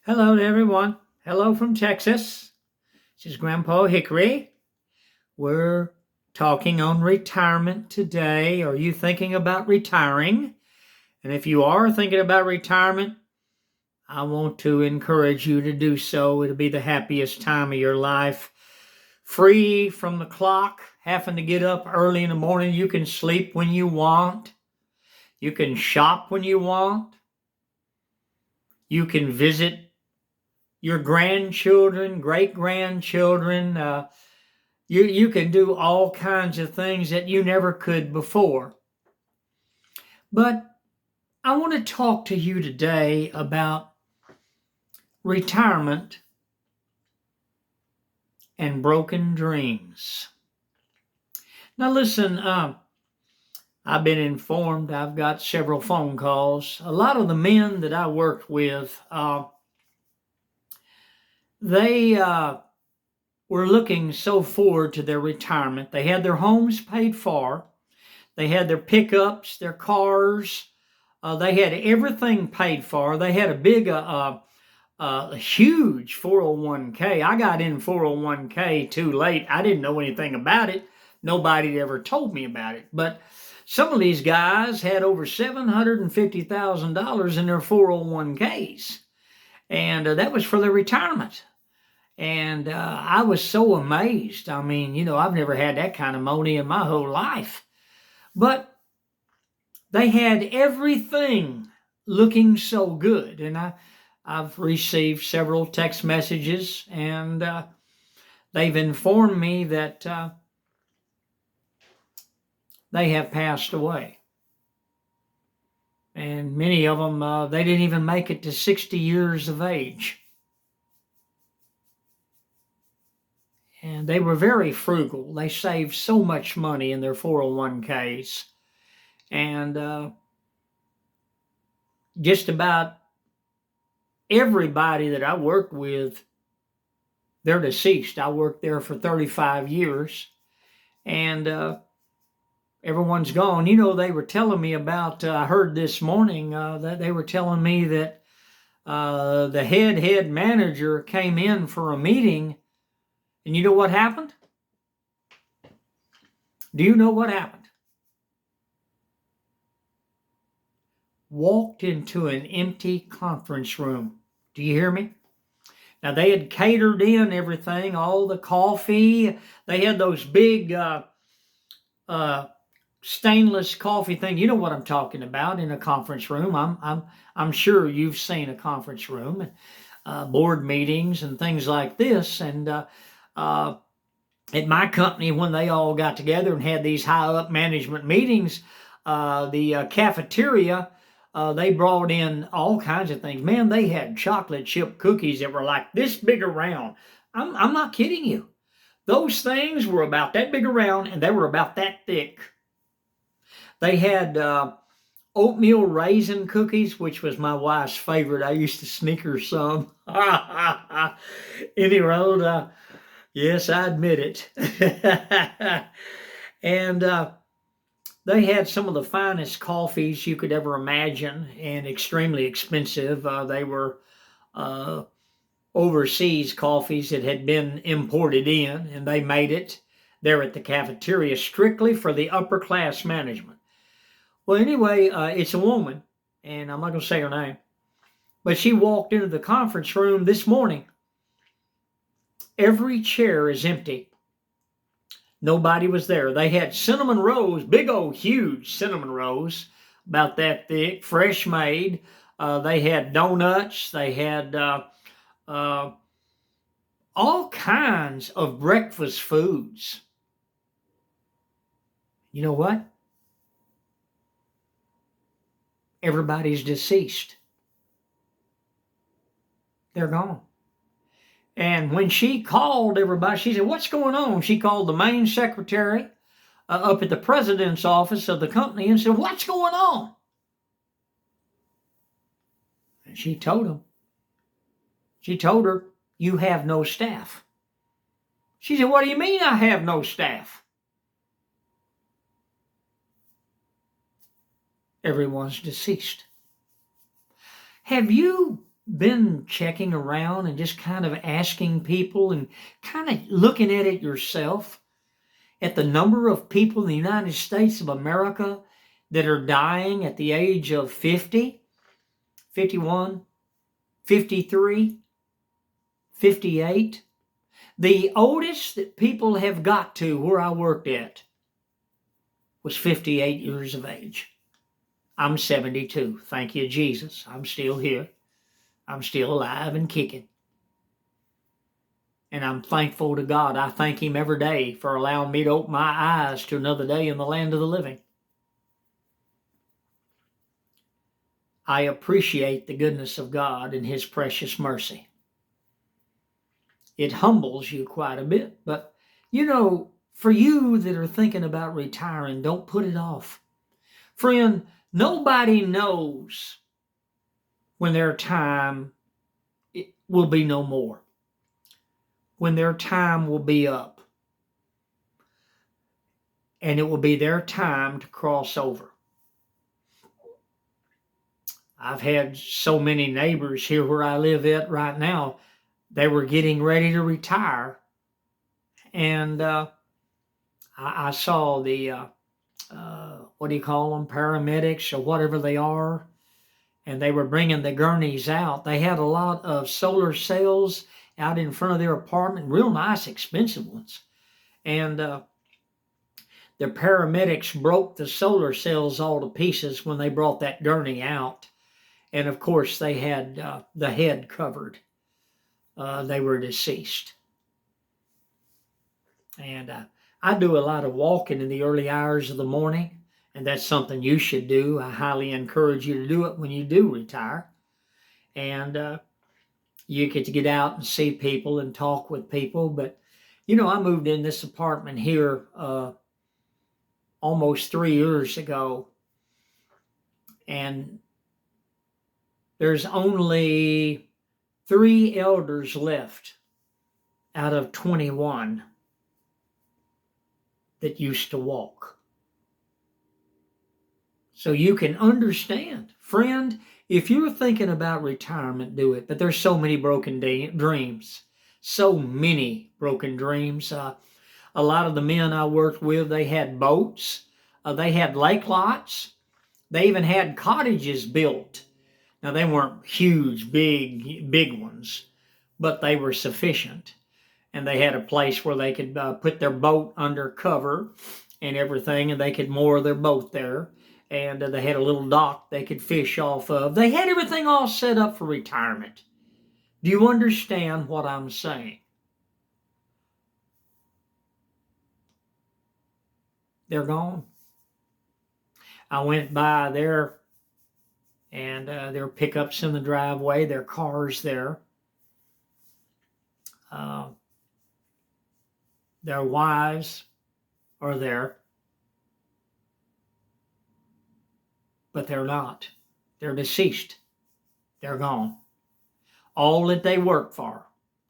Hello to everyone. Hello from Texas. This is Grandpa Hickory. We're talking on retirement today. Are you thinking about retiring? And if you are thinking about retirement, I want to encourage you to do so. It'll be the happiest time of your life. Free from the clock, having to get up early in the morning. You can sleep when you want. You can shop when you want. You can visit your grandchildren, great grandchildren. You can do all kinds of things that you never could before. But I want to talk to you today about retirement and broken dreams. Now, listen, I've been informed, I've got several phone calls. A lot of the men that I worked with, they were looking so forward to their retirement. They had their homes paid for, they had their pickups, their cars, they had everything paid for. They had a big, huge 401k. I got in 401k too late. I didn't know anything about it. Nobody ever told me about it. But some of these guys had over $750,000 in their 401ks. And that was for their retirement. And I was so amazed. I mean, I've never had that kind of money in my whole life. But they had everything looking so good. And I've received several text messages, and they've informed me that they have passed away. And many of them, they didn't even make it to 60 years of age. And they were very frugal. They saved so much money in their 401ks. And just about everybody that I worked with, they're deceased. I worked there for 35 years. And everyone's gone. They were telling me about, I heard this morning that they were telling me that the head manager came in for a meeting. And you know what happened? Do you know what happened? Walked into an empty conference room. Do you hear me? Now, they had catered in everything, all the coffee. They had those big stainless coffee thing. You know what I'm talking about in a conference room. I'm sure you've seen a conference room, board meetings and things like this. And at my company, when they all got together and had these high up management meetings, the cafeteria, they brought in all kinds of things. Man, they had chocolate chip cookies that were like this big around. I'm not kidding you. Those things were about that big around, and they were about that thick. They had oatmeal raisin cookies, which was my wife's favorite. I used to sneak her some. Anyway, yes, I admit it. And they had some of the finest coffees you could ever imagine, and extremely expensive. They were overseas coffees that had been imported in, and they made it there at the cafeteria strictly for the upper class management. Well, anyway, it's a woman, and I'm not going to say her name, but she walked into the conference room this morning. Every chair is empty. Nobody was there. They had cinnamon rolls, big old huge cinnamon rolls, about that thick, fresh made. They had donuts. They had all kinds of breakfast foods. You know what? Everybody's deceased. They're gone. And when she called everybody, she said, "What's going on?" She called the main secretary up at the president's office of the company and said, "What's going on?" And she told him. She told her, "You have no staff." She said, "What do you mean I have no staff?" Everyone's deceased. Have you been checking around and just kind of asking people and kind of looking at it yourself, at the number of people in the United States of America that are dying at the age of 50, 51, 53, 58? The oldest that people have got to where I worked at was 58 years of age. I'm 72. Thank you, Jesus. I'm still here. I'm still alive and kicking. And I'm thankful to God. I thank Him every day for allowing me to open my eyes to another day in the land of the living. I appreciate the goodness of God and His precious mercy. It humbles you quite a bit. But, for you that are thinking about retiring, don't put it off. Friend, nobody knows when their time will be no more, when their time will be up, and it will be their time to cross over. I've had so many neighbors here where I live at right now, they were getting ready to retire, and I saw the, what do you call them, paramedics or whatever they are, and they were bringing the gurneys out. They had a lot of solar cells out in front of their apartment, real nice, expensive ones. And the paramedics broke the solar cells all to pieces when they brought that gurney out. And of course, they had the head covered. They were deceased. And I do a lot of walking in the early hours of the morning. And that's something you should do. I highly encourage you to do it when you do retire. And you get to get out and see people and talk with people. But, I moved in this apartment here almost 3 years ago. And there's only 3 elders left out of 21 that used to walk. So you can understand. Friend, if you're thinking about retirement, do it. But there's so many broken dreams. So many broken dreams. A lot of the men I worked with, they had boats. They had lake lots. They even had cottages built. Now, they weren't huge, big ones, but they were sufficient. And they had a place where they could put their boat under cover and everything, and they could moor their boat there. And they had a little dock they could fish off of. They had everything all set up for retirement. Do you understand what I'm saying? They're gone. I went by there, and their pickups in the driveway, their cars there. Their wives are there. But they're not. They're deceased. They're gone. All that they worked for,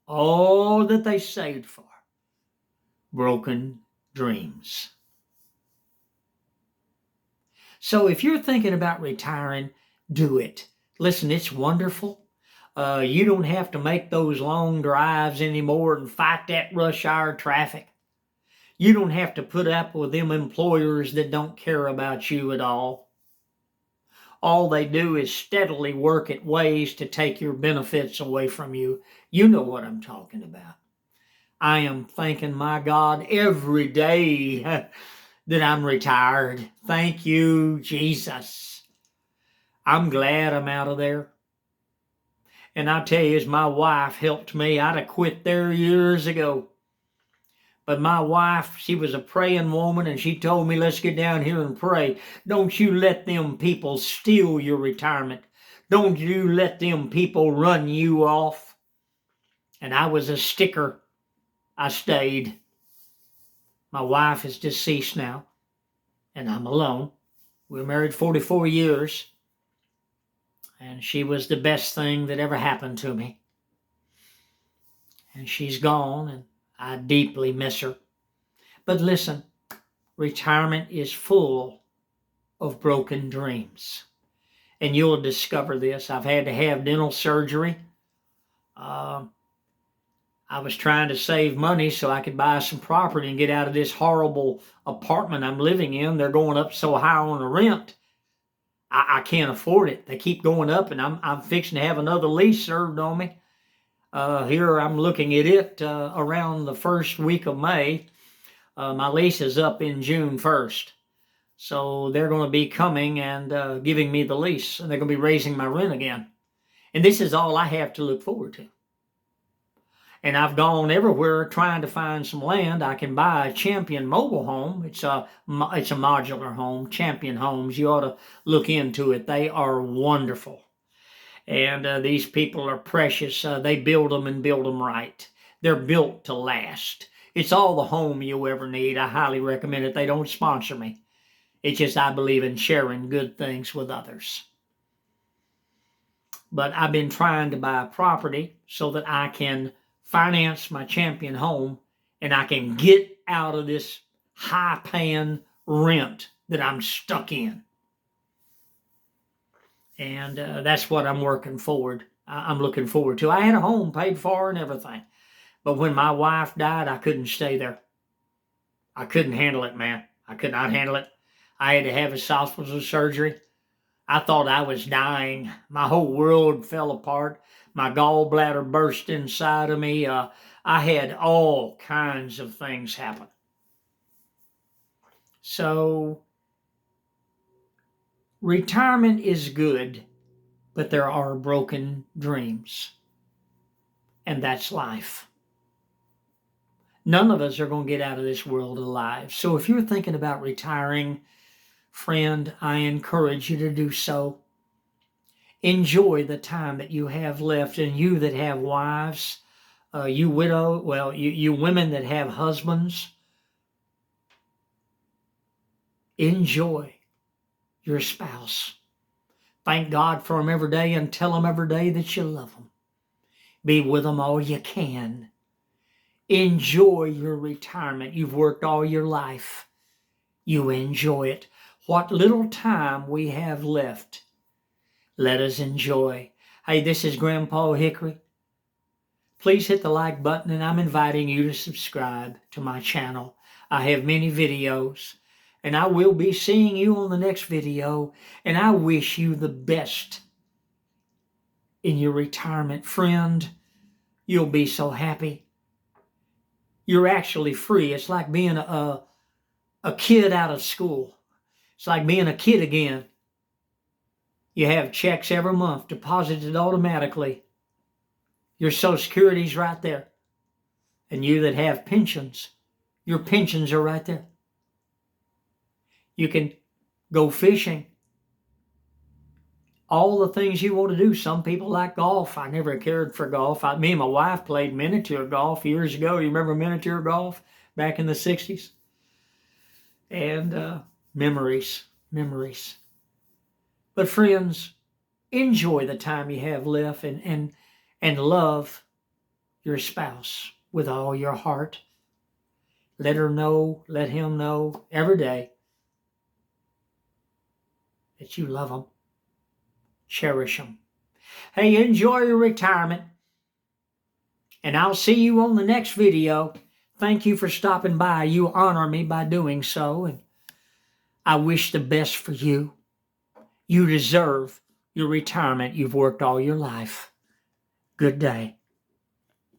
all that they saved for, broken dreams. So if you're thinking about retiring, do it. Listen, it's wonderful. You don't have to make those long drives anymore and fight that rush hour traffic. You don't have to put up with them employers that don't care about you at all. All they do is steadily work at ways to take your benefits away from you. You know what I'm talking about. I am thanking my God every day that I'm retired. Thank you, Jesus. I'm glad I'm out of there. And I tell you, as my wife helped me, I'd have quit there years ago. But my wife, she was a praying woman, and she told me, let's get down here and pray. Don't you let them people steal your retirement. Don't you let them people run you off. And I was a sticker. I stayed. My wife is deceased now, and I'm alone. We were married 44 years, and she was the best thing that ever happened to me. And she's gone, and I deeply miss her. But listen, retirement is full of broken dreams. and you'll discover this. I've had to have dental surgery. I was trying to save money so I could buy some property and get out of this horrible apartment I'm living in. They're going up so high on the rent. I can't afford it. They keep going up, and I'm fixing to have another lease served on me. Here I'm looking at it around the first week of May. My lease is up in June 1st. So they're going to be coming and giving me the lease, and they're going to be raising my rent again. And this is all I have to look forward to. And I've gone everywhere trying to find some land. I can buy a Champion mobile home. It's a modular home, Champion Homes. You ought to look into it. They are wonderful. And these people are precious. They build them and build them right. They're built to last. It's all the home you'll ever need. I highly recommend it. They don't sponsor me. It's just I believe in sharing good things with others. But I've been trying to buy a property so that I can finance my Champion home and I can get out of this high-paying rent that I'm stuck in. And that's what I'm looking forward to. I had a home paid for and everything. But when my wife died, I couldn't stay there. I couldn't handle it, man. I could not handle it. I had to have esophageal surgery. I thought I was dying. My whole world fell apart. My gallbladder burst inside of me. I had all kinds of things happen. So, retirement is good, but there are broken dreams. And that's life. None of us are going to get out of this world alive. So if you're thinking about retiring, friend, I encourage you to do so. Enjoy the time that you have left. And you that have wives, you women that have husbands, enjoy your spouse. Thank God for them every day and tell them every day that you love them. Be with them all you can. Enjoy your retirement. You've worked all your life. You enjoy it. What little time we have left, let us enjoy. Hey, this is Grandpa Hickory. Please hit the like button, and I'm inviting you to subscribe to my channel. I have many videos, and I will be seeing you on the next video, and I wish you the best in your retirement. Friend, you'll be so happy. You're actually free. It's like being a kid out of school. It's like being a kid again. You have checks every month deposited automatically. Your Social Security's right there. And you that have pensions, your pensions are right there. You can go fishing. All the things you want to do. Some people like golf. I never cared for golf. Me and my wife played miniature golf years ago. You remember miniature golf back in the 60s? And memories. But friends, enjoy the time you have left and love your spouse with all your heart. Let her know, let him know every day that you love them. Cherish them. Hey, enjoy your retirement. And I'll see you on the next video. Thank you for stopping by. You honor me by doing so. And I wish the best for you. You deserve your retirement. You've worked all your life. Good day.